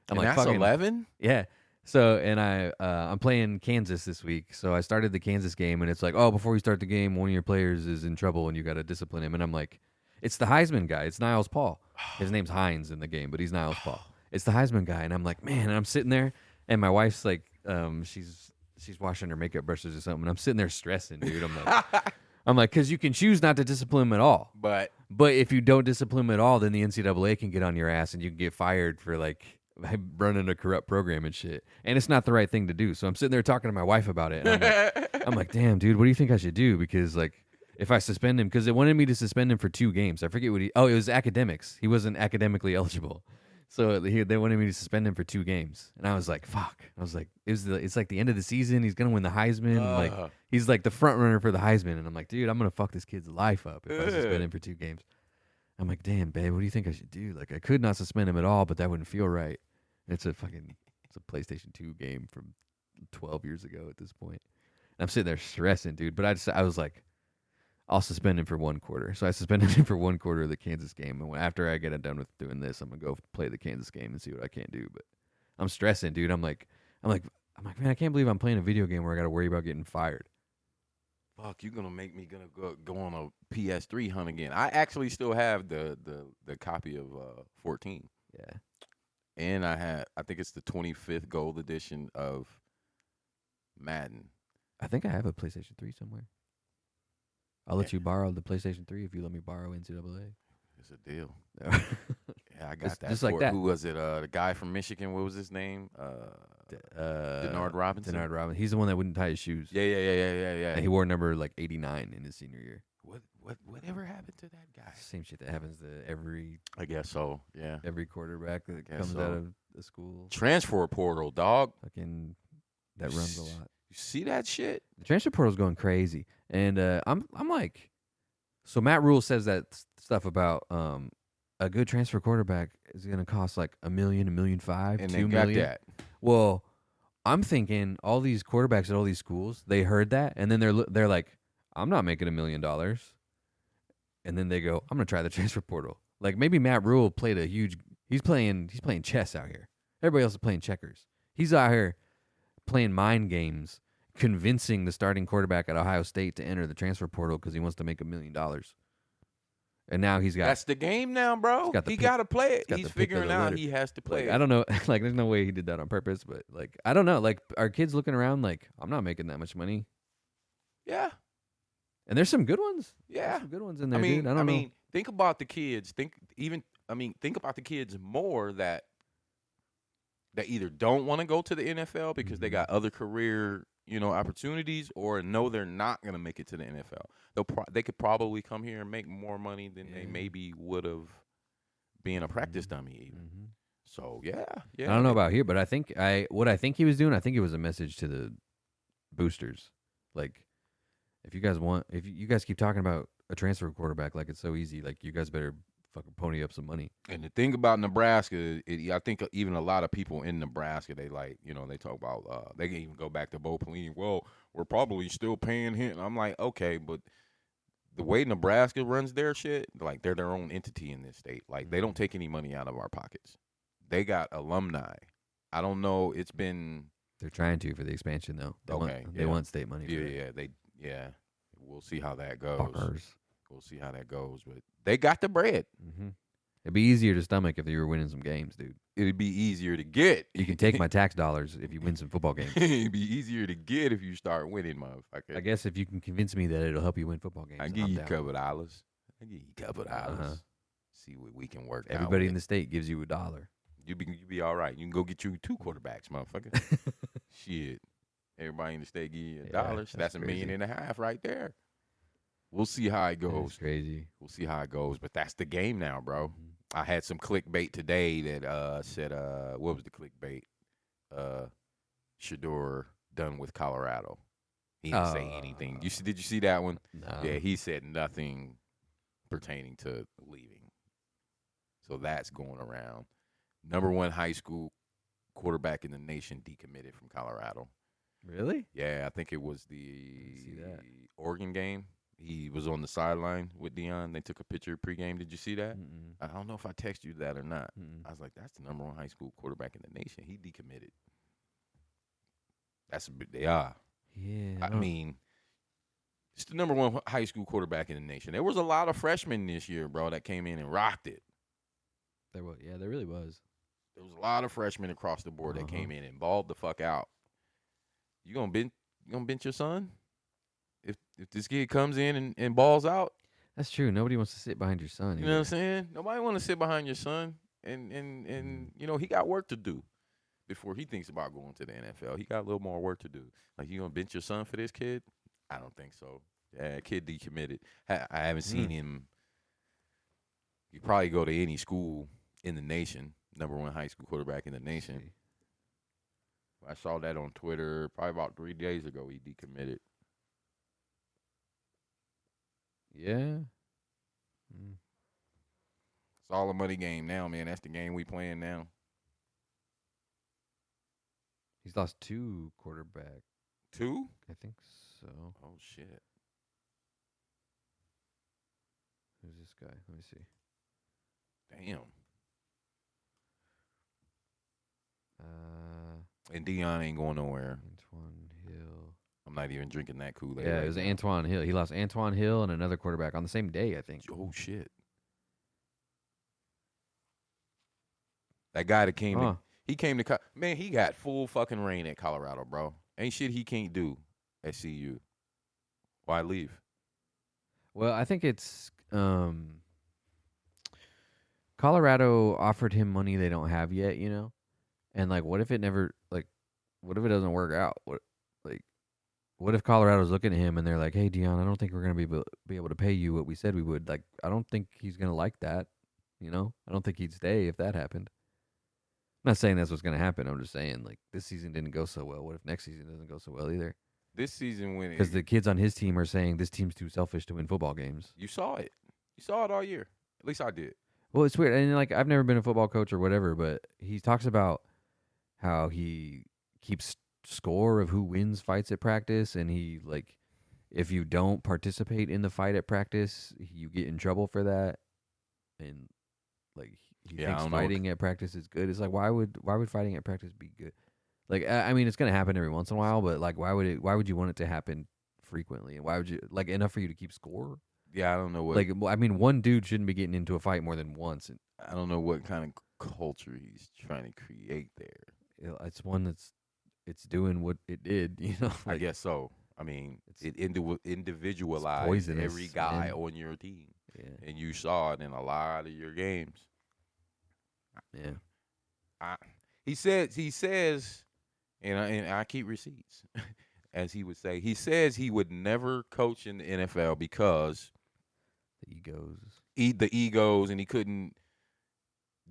that's 11. Yeah. So and I'm playing Kansas this week. So I started the Kansas game, and it's like, oh, before you start the game, one of your players is in trouble, and you got to discipline him. And I'm like, it's the Heisman guy. It's Niles Paul. His name's Hines in the game, but he's Niles Paul. It's the Heisman guy, and I'm like, man. And I'm sitting there, and my wife's like, she's washing her makeup brushes or something, and I'm sitting there stressing, dude. I'm like, because you can choose not to discipline him at all, but if you don't discipline him at all, then the NCAA can get on your ass, and you can get fired for like running a corrupt program and shit. And it's not the right thing to do. So I'm sitting there talking to my wife about it, and I'm like, damn, dude, what do you think I should do? Because like, if I suspend him, because it wanted me to suspend him for 2 games. I forget what it was academics. He wasn't academically eligible. So they wanted me to suspend him for 2 games, and I was like, "Fuck!" I was like, "It's like the end of the season. He's gonna win the Heisman. Like he's like the front runner for the Heisman." And I'm like, "Dude, I'm gonna fuck this kid's life up if I suspend him for 2 games." I'm like, "Damn, babe, what do you think I should do? Like, I could not suspend him at all, but that wouldn't feel right." It's a PlayStation 2 game from 12 years ago at this point. And I'm sitting there stressing, dude. But I was like, I'll suspend him for 1 quarter. So I suspended him for 1 quarter of the Kansas game. And after I get done with doing this, I'm gonna go play the Kansas game and see what I can do. But I'm stressing, dude. I'm like, man, I can't believe I'm playing a video game where I got to worry about getting fired. Fuck, you're gonna make me go on a PS3 hunt again. I actually still have the copy of 14. Yeah. And I think it's the 25th gold edition of Madden. I think I have a PlayStation 3 somewhere. I'll let you borrow the PlayStation 3 if you let me borrow NCAA. It's a deal. Yeah, I got that. Just like that. Who was it? The guy from Michigan. What was his name? Denard Robinson. Denard Robinson. He's the one that wouldn't tie his shoes. Yeah. And he wore number like 89 in his senior year. Whatever happened to that guy? Same shit that happens to every. I guess so. Yeah. Every quarterback that comes out of the school. Transfer portal, dog. Fucking that runs a lot. You see that shit? The transfer portal's going crazy, and I'm like, so Matt Rule says that stuff about a good transfer quarterback is going to cost like $1 million, $1.5 million, and $2 they got million. that. Well, I'm thinking all these quarterbacks at all these schools, they heard that, and then they're like, I'm not making $1 million, and then they go, I'm going to try the transfer portal. Like maybe Matt Rule played a huge. He's playing chess out here. Everybody else is playing checkers. He's out here playing mind games, convincing the starting quarterback at Ohio State to enter the transfer portal because he wants to make $1 million. And now he's got. That's the game now, bro. He got to play it. He's figuring out he has to play it. I don't know. Like, there's no way he did that on purpose, but like, I don't know. Like, are kids looking around like, I'm not making that much money? Yeah. And there's some good ones. Yeah. There's some good ones in there, dude. I mean, think about the kids. Think about the kids more that either don't want to go to the NFL because they got other career, opportunities, or know they're not going to make it to the NFL. They could probably come here and make more money than they maybe would have being a practice dummy even. So, yeah. I don't know about here, but what I think he was doing, I think it was a message to the boosters. Like, if you guys keep talking about a transfer quarterback like it's so easy, like you guys better fucking pony up some money. And the thing about Nebraska, I think even a lot of people in Nebraska, they they talk about, they can even go back to Bo Pelini. Well, we're probably still paying him. And I'm like, okay, but the way Nebraska runs their shit, like they're their own entity in this state. Like they don't take any money out of our pockets. They got alumni. I don't know. It's been. They're trying to for the expansion though. They want state money. Yeah. We'll see how that goes. Fuckers. We'll see how that goes, but they got the bread. It'd be easier to stomach if you were winning some games, dude. It'd be easier to get. You can take my tax dollars if you win some football games. It'd be easier to get if you start winning, motherfucker. I guess if you can convince me that it'll help you win football games, I give you a couple dollars. See what we can work out. Everybody in the state gives you $1. You be all right. You can go get you 2 quarterbacks, motherfucker. Shit. Everybody in the state give you $1. That's $1.5 million right there. We'll see how it goes. That's crazy. We'll see how it goes, but that's the game now, bro. I had some clickbait today that said, what was the clickbait? Shador done with Colorado. He didn't say anything. Did you see that one? No. Yeah, he said nothing pertaining to leaving. So that's going around. Number 1 high school quarterback in the nation decommitted from Colorado. Really? Yeah, I think it was the Oregon game. He was on the sideline with Deion. They took a picture pregame. Did you see that? Mm-mm. I don't know if I texted you that or not. Mm-mm. I was like, that's the number 1 high school quarterback in the nation. He decommitted. They are. Yeah. I mean, it's the number 1 high school quarterback in the nation. There was a lot of freshmen this year, bro, that came in and rocked it. There was. Yeah, there really was. There was a lot of freshmen across the board that came in and balled the fuck out. You gonna bench your son? If this kid comes in and balls out? That's true. Nobody wants to sit behind your son. You know what I'm saying? Nobody want to sit behind your son. And you know, he got work to do before he thinks about going to the NFL. He got a little more work to do. Like, you gonna bench your son for this kid? I don't think so. Yeah, kid decommitted. I haven't seen him. You probably go to any school in the nation, number 1 high school quarterback in the nation. I saw that on Twitter probably about 3 days ago. He decommitted. Yeah. It's all a money game now, man. That's the game we playing now. He's lost 2 quarterback. 2? I think so. Oh, shit. Who's this guy? Let me see. Damn. And Deion ain't going nowhere. Antoine Hill. I'm not even drinking that Kool-Aid. Yeah, it was Antoine Hill. He lost Antoine Hill and another quarterback on the same day, I think. Oh, shit. That guy that came he got full fucking reign at Colorado, bro. Ain't shit he can't do at CU. Why leave? Well, I think it's Colorado offered him money they don't have yet, you know? And like what if it doesn't work out? What if Colorado's looking at him and they're like, "Hey, Deion, I don't think we're going to be able to pay you what we said we would." Like, I don't think he's going to like that, you know? I don't think he'd stay if that happened. I'm not saying that's what's going to happen. I'm just saying, like, this season didn't go so well. What if next season doesn't go so well either? This season when because the kids on his team are saying this team's too selfish to win football games. You saw it. You saw it all year. At least I did. Well, it's weird. And like, I've never been a football coach or whatever, but he talks about how he keeps score of who wins fights at practice, and he like, if you don't participate in the fight at practice, you get in trouble for that. And like, he thinks fighting at practice is good. It's like, why would fighting at practice be good? Like, I mean, it's gonna happen every once in a while, but like, why would you want it to happen frequently? And why would you like enough for you to keep score? Yeah, I don't know what. Like, I mean, one dude shouldn't be getting into a fight more than once. And I don't know what kind of culture he's trying to create there. It's one it's doing what it did, you know. Like, I guess so. I mean, it individualized every guy on your team, and you saw it in a lot of your games. Yeah, he says, and I keep receipts, as he would say. He says he would never coach in the NFL because the egos, and he couldn't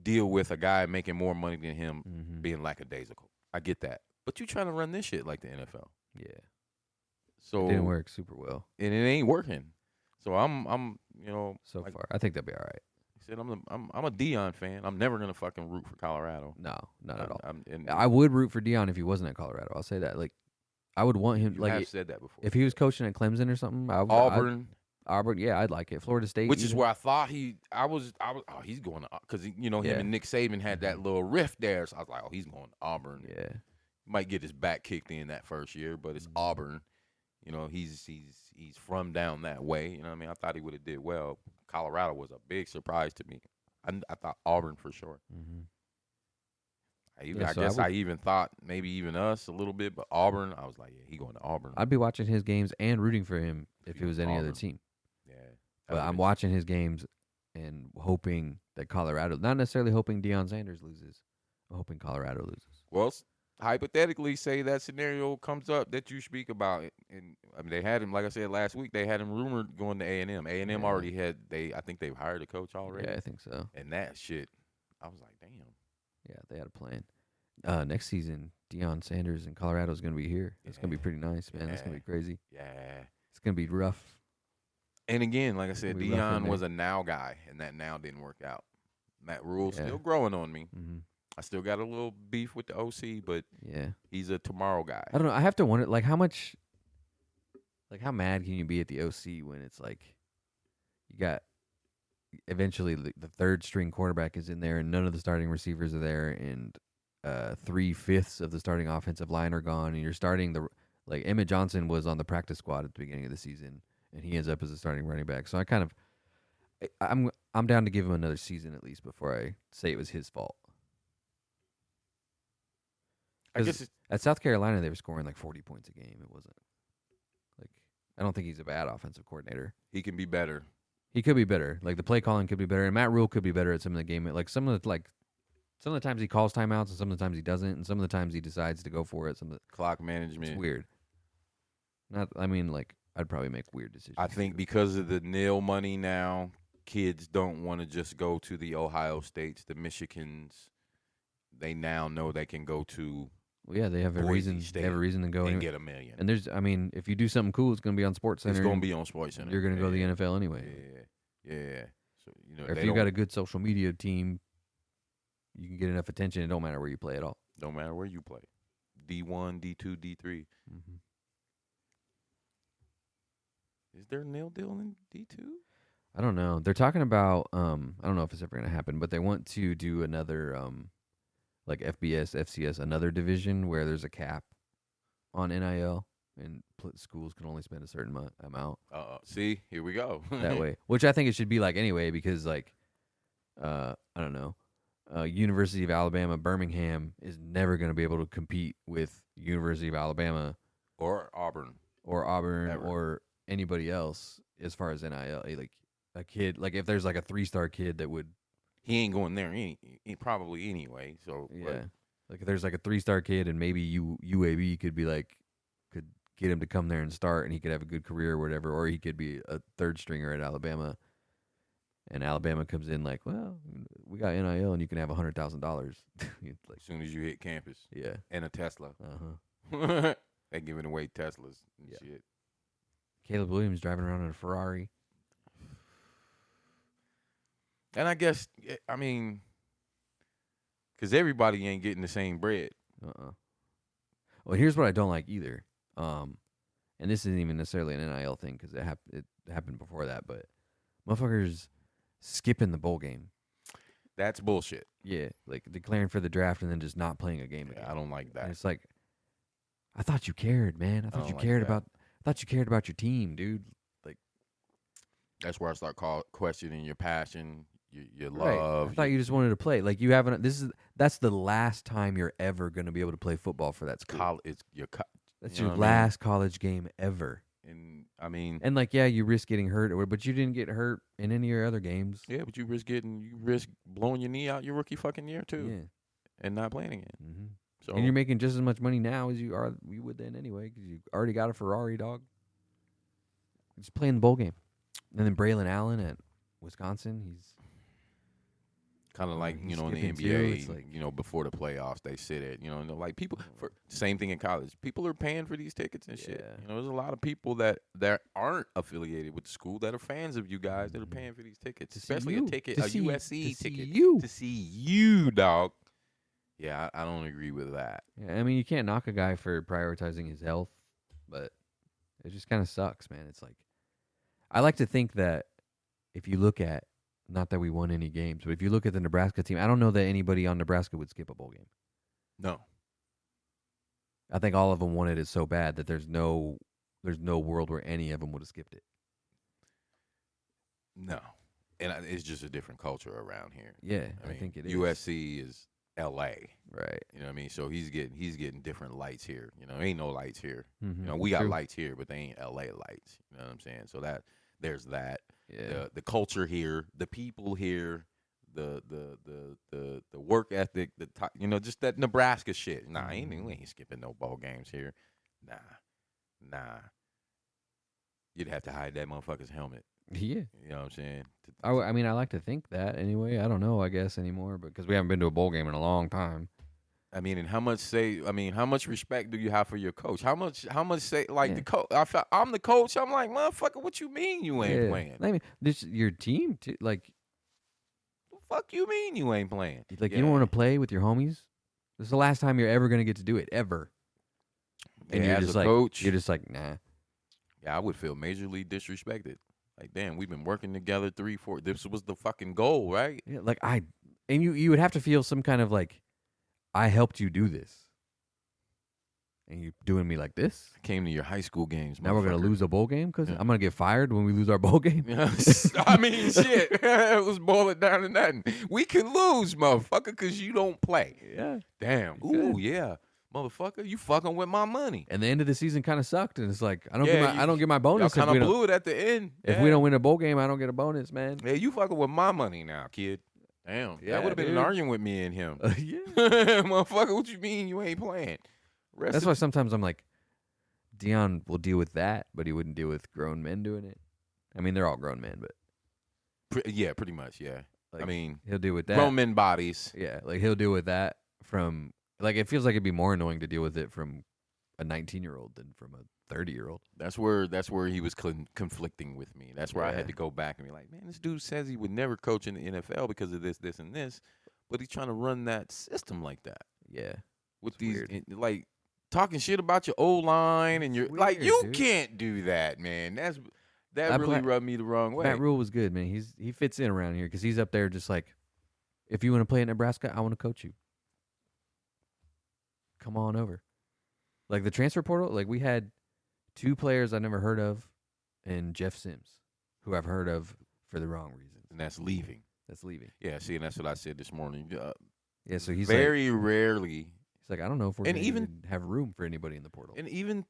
deal with a guy making more money than him being lackadaisical. I get that, but you trying to run this shit like the NFL. Yeah. So it didn't work super well, and it ain't working. So I'm so far I think they'll be all right. He said I'm a Deion fan. I'm never gonna fucking root for Colorado. No, not at all. And I would root for Deion if he wasn't at Colorado. I'll say that. Like, I would want him. You like, have said that before. If he was coaching at Clemson or something, Auburn, yeah, I'd like it. Florida State, which is where I thought I was. Oh, he's going to because him and Nick Saban had that little rift there. So I was like, oh, he's going to Auburn. Yeah, might get his back kicked in that first year, but it's Auburn. You know, he's from down that way. You know what I mean? I thought he would have did well. Colorado was a big surprise to me. I thought Auburn for sure. I even thought maybe even us a little bit, but Auburn, I was like, yeah, he going to Auburn. I'd be watching his games and rooting for him if it was any other team. Yeah, but I'm watching his games and hoping that Colorado, not necessarily hoping Deion Sanders loses, but hoping Colorado loses. Well, hypothetically, say that scenario comes up that you speak about, and I mean they had him, like I said last week, they had him rumored going to A&M. A&M already had I think they've hired a coach already. Yeah, I think so. And that shit, I was like, damn. Yeah, they had a plan. Next season, Deion Sanders in Colorado is going to be here. It's going to be pretty nice, man. It's going to be crazy. Yeah. It's going to be rough. And again, like I said, Deion was a now guy, and that now didn't work out. Matt Rule's still growing on me. Mm-hmm. I still got a little beef with the OC, but he's a tomorrow guy. I don't know. I have to wonder, like, how mad can you be at the OC when it's like you got eventually the third string quarterback is in there and none of the starting receivers are there and 3/5 of the starting offensive line are gone and you're starting like Emmett Johnson was on the practice squad at the beginning of the season and he ends up as a starting running back. So I'm down to give him another season at least before I say it was his fault. I guess at South Carolina they were scoring like 40 points a game. It wasn't like I don't think he's a bad offensive coordinator. He can be better. He could be better. Like the play calling could be better, and Matt Rule could be better at some of the game. Like some of the times he calls timeouts, and some of the times he doesn't, and some of the times he decides to go for it. Some of the clock management. It's weird. I'd probably make weird decisions. I think because of the nil money now, kids don't want to just go to the Ohio States, the Michigans. They now know they can go to. Well, yeah, they have a reason. They have a reason to go and get $1 million. And if you do something cool, it's going to be on Sports Center. It's going to be on Sports Center. You're going to go to the NFL anyway. Yeah. So or if you got a good social media team, you can get enough attention. It don't matter where you play at all. Don't matter where you play. D1, D2, D3. Mm-hmm. Is there a nil deal in D2? I don't know. They're talking about. I don't know if it's ever going to happen, but they want to do another. Like FBS, FCS, another division where there's a cap on NIL and schools can only spend a certain amount. See, here we go. That way, which I think it should be like anyway, because like, I don't know, University of Alabama, Birmingham is never going to be able to compete with University of Alabama or Auburn ever. Or anybody else as far as NIL. Like a kid, like if there's like a 3-star kid that would. He ain't going there probably anyway. So yeah, like if there's like a 3-star kid and maybe UAB could get him to come there and start and he could have a good career or whatever, or he could be a third stringer at Alabama. And Alabama comes in like, well, we got NIL and you can have $100,000 like, as soon as you hit campus. Yeah, and a Tesla. They giving away Teslas and shit. Caleb Williams driving around in a Ferrari. And I guess, I mean, because everybody ain't getting the same bread. Well, here's what I don't like either. And this isn't even necessarily an NIL thing because it happened before that, but motherfuckers skipping the bowl game. That's bullshit. Yeah, like declaring for the draft and then just not playing a game again. I don't like that. And it's like, I thought you cared, man. I thought you cared about your team, dude. Like, that's where I start questioning your passion. Your love. Right. I thought you just wanted to play. Like you haven't. That's the last time you're ever going to be able to play football for that school. That's your last college game ever. And I mean, and like you risk getting hurt, but you didn't get hurt in any of your other games. Yeah, but you risk blowing your knee out your rookie fucking year too. Yeah, and not playing again. Mm-hmm. So and you're making just as much money now as you would then anyway because you already got a Ferrari, dog. Just playing the bowl game, and then Braylon Allen at Wisconsin, he's. Kind of like, in the NBA, like, before the playoffs, they sit at, like people, for same thing in college. People are paying for these tickets and shit. There's a lot of people that aren't affiliated with the school that are fans of you guys that are paying for these tickets, especially a USC ticket. To see you, dog. Yeah, I don't agree with that. Yeah, I mean, you can't knock a guy for prioritizing his health, but it just kind of sucks, man. It's like, I like to think that if you look at, not that we won any games, but if you look at the Nebraska team, I don't know that anybody on Nebraska would skip a bowl game. No. I think all of them wanted it so bad that there's no world where any of them would have skipped it. No. And it's just a different culture around here. Yeah, I think it is. USC is L.A. Right. You know what I mean? So he's getting different lights here. Ain't no lights here. Mm-hmm. We got lights here, but they ain't L.A. lights. You know what I'm saying? So there's that. Yeah. The culture here, the people here, the work ethic, just that Nebraska shit. Nah, we ain't skipping no ball games here. Nah. You'd have to hide that motherfucker's helmet. Yeah. You know what I'm saying? I mean, I like to think that anyway. I don't know, I guess, anymore, because we haven't been to a bowl game in a long time. I mean, and how much respect do you have for your coach? How much say, like, the coach, I'm the coach. I'm like, motherfucker, what you mean you ain't playing? I mean, this your team, like, The fuck you mean you ain't playing? like you don't want to play with your homies? This is the last time you're ever going to get to do it, ever. And Yeah, you're as just a like, coach, you're just like, nah. Yeah, I would feel majorly disrespected. Like, damn, we've been working together 3, 4. This was the fucking goal, right? Yeah, like and you would have to feel some kind of like, I helped you do this, and you doing me like this. I came to your high school games. Now we're gonna lose a bowl game because Yeah. I'm gonna get fired when we lose our bowl game. I mean, shit. It was boiling down to nothing. We could lose, motherfucker, because you don't play. Yeah. Damn. Ooh, yeah. Motherfucker, you fucking with my money. And the end of the season kind of sucked, and it's like I don't get my Y'all bonus. kind of blew it at the end. If we don't win a bowl game, I don't get a bonus, man. Yeah, you fucking with my money now, kid. Damn. Yeah, that would have been dude. an argument with me and him. Yeah. Motherfucker, what you mean you ain't playing? That's why sometimes I'm like, Dion will deal with that, but he wouldn't deal with grown men doing it. I mean, they're all grown men, but Yeah, pretty much, yeah. like, I mean, he'll deal with that. grown men bodies. Yeah, like he'll deal with that from like it feels like it'd be more annoying to deal with it from a 19-year-old than from a 30-year-old. That's where he was conflicting with me. That's where I had to go back and be like, man, this dude says he would never coach in the NFL because of this, this, and this, but he's trying to run that system like that. Yeah, with it's these weird. like talking shit about your O line and your It's like weird, you dude. can't do that, man. That really rubbed me the wrong way. Matt Rule was good, man. He fits in around here because he's up there just like, if you want to play at Nebraska, I want to coach you. Come on over. Like the transfer portal, like we had 2 players I never heard of, and Jeff Sims, who I've heard of for the wrong reasons. And that's leaving. That's leaving. Yeah, see, and that's what I said this morning. Yeah, so he's very rarely. He's like, I don't know if we're And gonna even- even have room for anybody in the portal. And even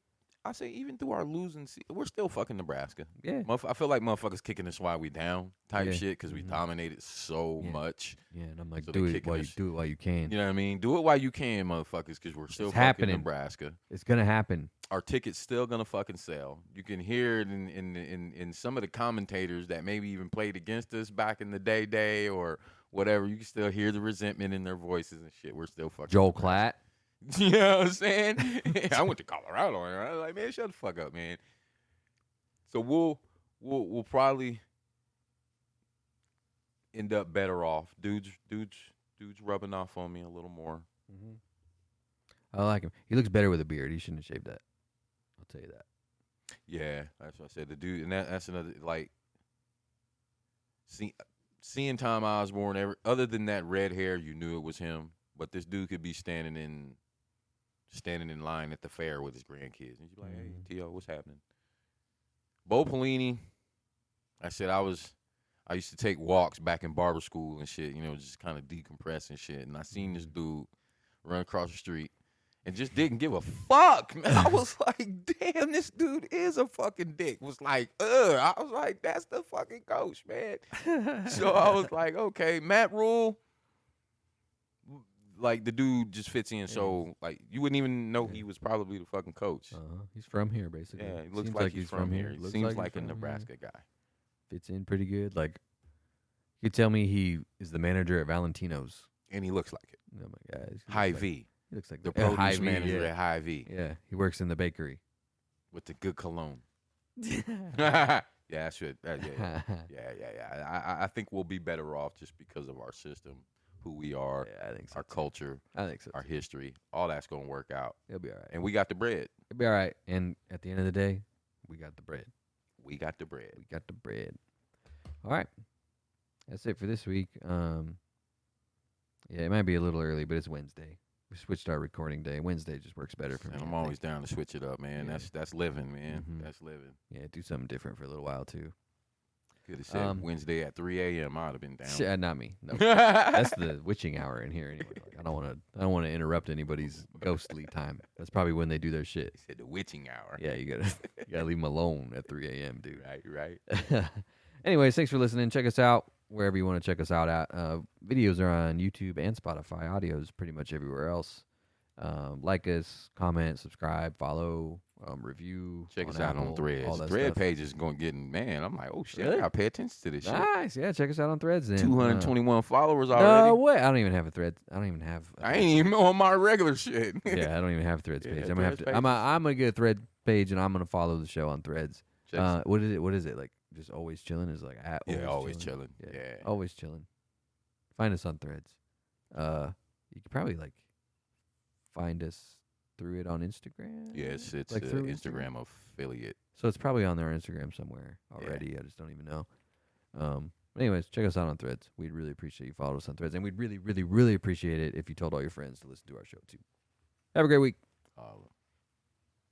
even through our losing, we're still fucking Nebraska. Yeah, I feel like motherfuckers kicking us while we down type Yeah. shit because we dominated so Yeah. much. yeah, and I'm like, So do they it kicking while us. you can. You know what I mean? Do it while you can, motherfuckers, because we're still It's fucking happening. Nebraska. It's gonna happen. Our ticket's still gonna fucking sell. You can hear it in some of the commentators that maybe even played against us back in the day or whatever. You can still hear the resentment in their voices and shit. We're still fucking Joel Nebraska. Klatt. You know what I'm saying? I went to Colorado and I was like, man, shut the fuck up, man. So we'll probably end up better off. Dude's rubbing off on me a little more. Mm-hmm. I like him. He looks better with a beard. He shouldn't have shaved that. I'll tell you that. Yeah, that's what I said. The dude, and that's another like. Seeing Tom Osborne, other than that red hair, you knew it was him. But this dude could be standing in line at the fair with his grandkids, and you're like, "Hey, T.O., what's happening?" Bo Pelini, I said I used to take walks back in barber school and shit, just kind of decompress and shit. And I seen this dude run across the street and just didn't give a fuck, man. I was like, damn, this dude is a fucking dick. Was like, I was like, that's the fucking coach, man. So I was like, okay, Matt Rule, like the dude just fits in. So like you wouldn't even know he was probably the fucking coach. He's from here, basically. Yeah, he looks Seems like he's from here. He Looks seems he's like a from here. Nebraska guy. Fits in pretty good. Like, you could tell me he is the manager at Valentino's. And he looks like it. Oh my God. High V. He looks like The High produce V, manager yeah. at High V Yeah, he works in the bakery. with the good cologne. Yeah, I should. Yeah. I think we'll be better off just because of our system, who we are, Yeah, I think so. our culture, I think so. our history. All that's going to work out. It'll be all right. And we got the bread. It'll be all right. And at the end of the day, we got the bread. We got the bread. We got the bread. All right. That's it for this week. Yeah, it might be a little early, but it's Wednesday. We switched our recording day. Wednesday just works better for me. And I I'm think. always down to switch it up, man. Yeah. That's living, man. Mhm. That's living. Yeah, do something different for a little while too. Could have said Wednesday at 3 a.m. I'd have been down. Not me. No, that's the witching hour in here anyway. Like, I don't want to interrupt anybody's ghostly time. That's probably when they do their shit. He said the witching hour. Yeah, you gotta leave them alone at 3 a.m., dude. Right. Anyways, thanks for listening. Check us out wherever you want to check us out at. Videos are on YouTube and Spotify. Audio is pretty much everywhere else. Like us, comment, subscribe, follow, review. Check us Apple, out on Threads. all that Thread stuff. page is going getting, man, I'm like, oh, shit, Really? I got to pay attention to this shit. Nice. Yeah, check us out on Threads then. 221 followers already. No way. I don't even have a Thread. I don't even have. I ain't even on my regular shit. Yeah, I don't even have a Threads Yeah, page. I'm gonna have Threads to. I'm gonna get a Thread page and I'm gonna follow the show on Threads. What is it? What is it like? Just always chilling is like at always chilling. Yeah, always chilling. Find us on Threads. You could probably like find us through it on Instagram. Yes, it's like an Instagram affiliate. So it's probably on their Instagram somewhere already. I just don't even know. But anyways, check us out on Threads. We'd really appreciate you follow us on Threads, and we'd really, really, really appreciate it if you told all your friends to listen to our show too. Have a great week.